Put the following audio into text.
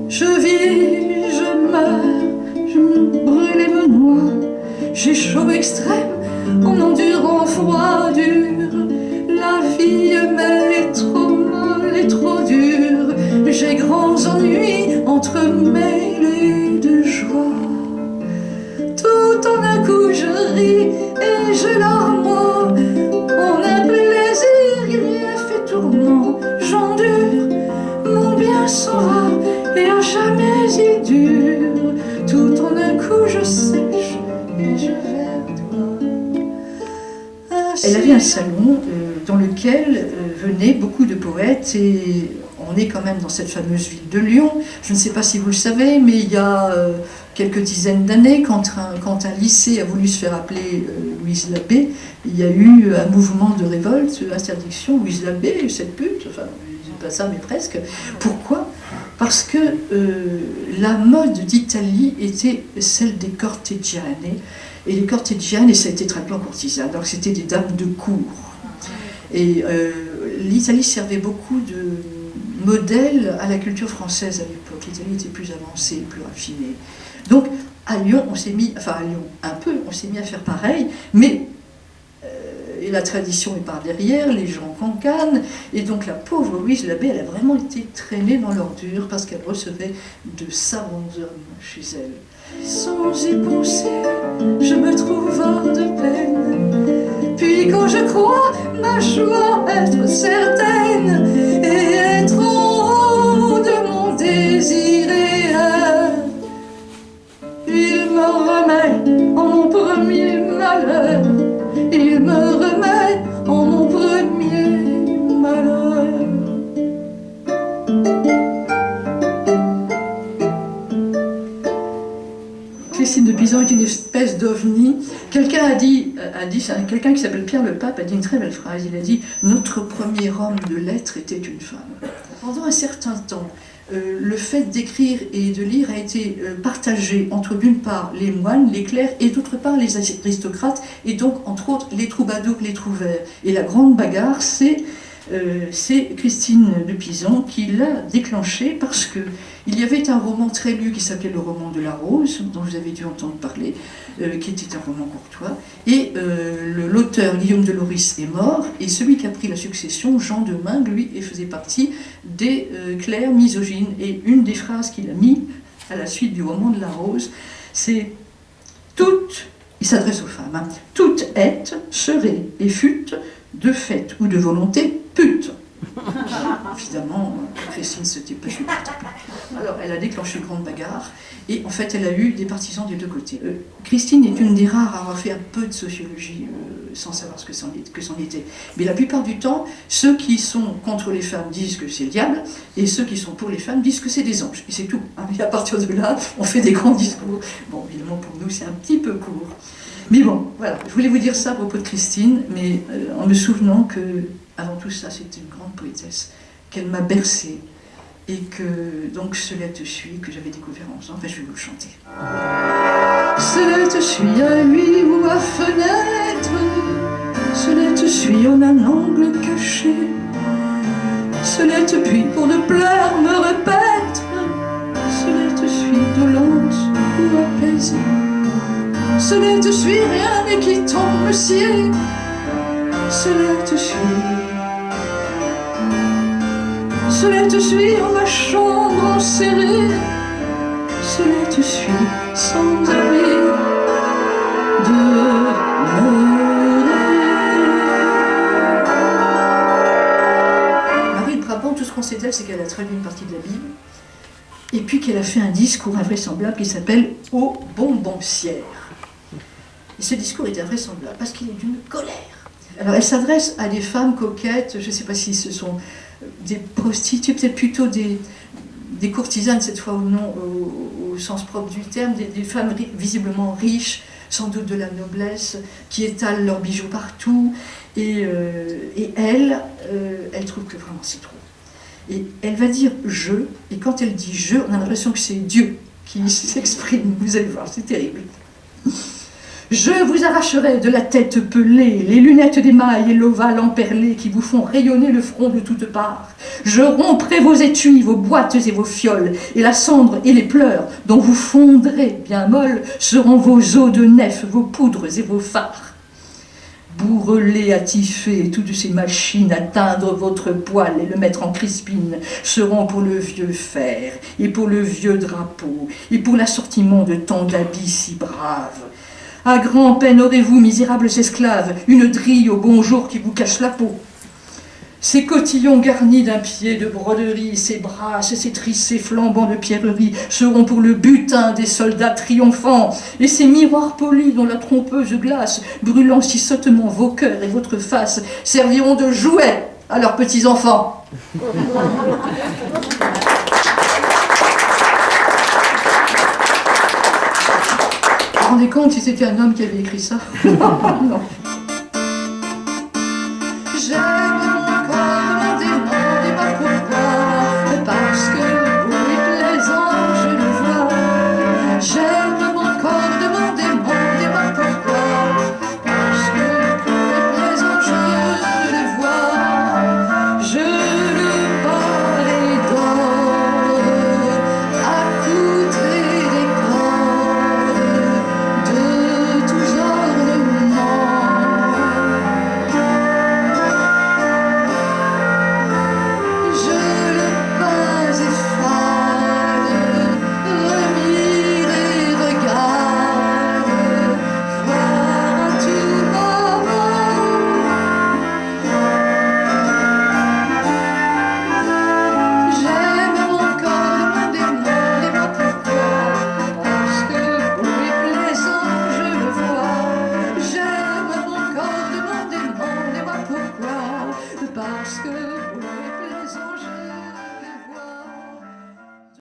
Je vis, je meurs, je me brûle et me noie. J'ai chaud extrême en endurant froid dur. La vie m'est trop molle et trop dure. J'ai grands ennuis entremêlés de joie. Tout en un coup je ris et je larmoie. En un plaisir grief et tourment, j'endure. Mon bien s'en va et à jamais il dure. Tout en un coup je sèche et je vers toi. Elle avait un salon dans lequel venaient beaucoup de poètes, et on est quand même dans cette fameuse ville de Lyon. Je ne sais pas si vous le savez, mais il y a quelques dizaines d'années, quand un lycée a voulu se faire appeler Louise Labbé, il y a eu un mouvement de révolte, interdiction, Louise Labbé, cette pute, enfin, c'est pas ça, mais presque. Pourquoi ? Parce que la mode d'Italie était celle des corteggiane. Et les corteggiane, ça a été traduit en courtisanes, alors c'était des dames de cour. Et l'Italie servait beaucoup de modèle à la culture française à l'époque. L'Italie était plus avancée, plus raffinée. Donc à Lyon, on s'est mis, enfin à Lyon, un peu, on s'est mis à faire pareil, mais et la tradition est par derrière, les gens cancanent, et donc la pauvre Louise Labbé, elle a vraiment été traînée dans l'ordure parce qu'elle recevait de savants hommes chez elle. Sans y penser, je me trouve hors de peine. Puis quand je crois ma joie être certaine et être en haut de mon désir réel, il me remet en mon premier malheur. Il me remet en mon premier malheur. Christine de Pisan est une espèce d'ovni. Quelqu'un a dit c'est quelqu'un qui s'appelle Pierre le Pape, a dit une très belle phrase. Il a dit « Notre premier homme de lettres était une femme ». Pendant un certain temps, le fait d'écrire et de lire a été partagé entre d'une part les moines, les clercs, et d'autre part les aristocrates, et donc entre autres les troubadours, les trouvères. Et la grande bagarre, c'est Christine de Pisan qui l'a déclenché parce qu'il y avait un roman très lu qui s'appelait Le roman de la rose, dont vous avez dû entendre parler, qui était un roman courtois, et l'auteur Guillaume de Loris est mort, et celui qui a pris la succession, Jean de Meung, lui, faisait partie des clercs misogynes, et une des phrases qu'il a mis à la suite du roman de la rose, c'est « Toute », il s'adresse aux femmes, hein, « toute est, serait et fut, de fait ou de volonté, pute ». Évidemment, Christine s'était pas supportable. Alors, elle a déclenché une grande bagarre, et en fait, elle a eu des partisans des deux côtés. Christine est une des rares à avoir fait un peu de sociologie, sans savoir ce que c'en était. Mais la plupart du temps, ceux qui sont contre les femmes disent que c'est le diable, et ceux qui sont pour les femmes disent que c'est des anges. Et c'est tout. Hein. Et à partir de là, on fait des grands discours. Bon, évidemment, pour nous, c'est un petit peu court. Mais bon, voilà, je voulais vous dire ça à propos de Christine, mais en me souvenant que, avant tout ça, c'était une grande poétesse, qu'elle m'a bercée, et que, donc, Cela te suit, que j'avais découvert ensemble, enfin, je vais vous le chanter. Cela te suit à huit ou à fenêtre, cela te suit en un angle caché, cela te puis pour de plaire me répète, cela te suit dolence ou apaisée. Cela te suit, rien n'est qui tombe ciel. Cela te suit. Cela te suit en ma chambre enserrée. Cela te suit sans abri Marie de Brabant, tout ce qu'on sait d'elle, c'est qu'elle a traduit une partie de la Bible, et puis qu'elle a fait un discours invraisemblable qui s'appelle « Ô bonboncière ». Et ce discours est invraisemblable parce qu'il est d'une colère. Alors elle s'adresse à des femmes coquettes, je ne sais pas si ce sont des prostituées, peut-être plutôt des courtisanes cette fois ou non, au sens propre du terme, des femmes visiblement riches, sans doute de la noblesse, qui étalent leurs bijoux partout, et elle trouve que vraiment c'est trop. Et elle va dire « je », et quand elle dit « je », on a l'impression que c'est Dieu qui s'exprime, vous allez voir, c'est terrible. Je vous arracherai de la tête pelée les lunettes d'émail et l'ovale emperlé qui vous font rayonner le front de toutes parts. Je romprai vos étuis, vos boîtes et vos fioles, et la cendre et les pleurs dont vous fondrez bien molles seront vos eaux de nef, vos poudres et vos fards. Bourrelés à tiffer toutes ces machines à teindre votre poil et le mettre en crispine seront pour le vieux fer et pour le vieux drapeau et pour l'assortiment de tant d'habits si braves. À grand-peine aurez-vous, misérables esclaves, une drille au bonjour qui vous cache la peau. Ces cotillons garnis d'un pied de broderie, ces brasses, ces trissés flambants de pierreries seront pour le butin des soldats triomphants, et ces miroirs polis dont la trompeuse glace, brûlant si sottement vos cœurs et votre face, serviront de jouets à leurs petits-enfants. Vous vous rendez compte si c'était un homme qui avait écrit ça? Non. Parce que beau et plaisant, je le vois. J'aime mon corps, demandez-moi pourquoi. Parce que beau et plaisant, je le vois. Je le parle et dors, accoutré des cordes de tous ornements. Je le pas effade, remire et regarde, voir à tout moment. J'aime mon corps, demandez-moi pourquoi. Parce que beau et plaisant, je le vois. J'aime mon corps, demandez-moi pourquoi. Parce que beau et plaisant.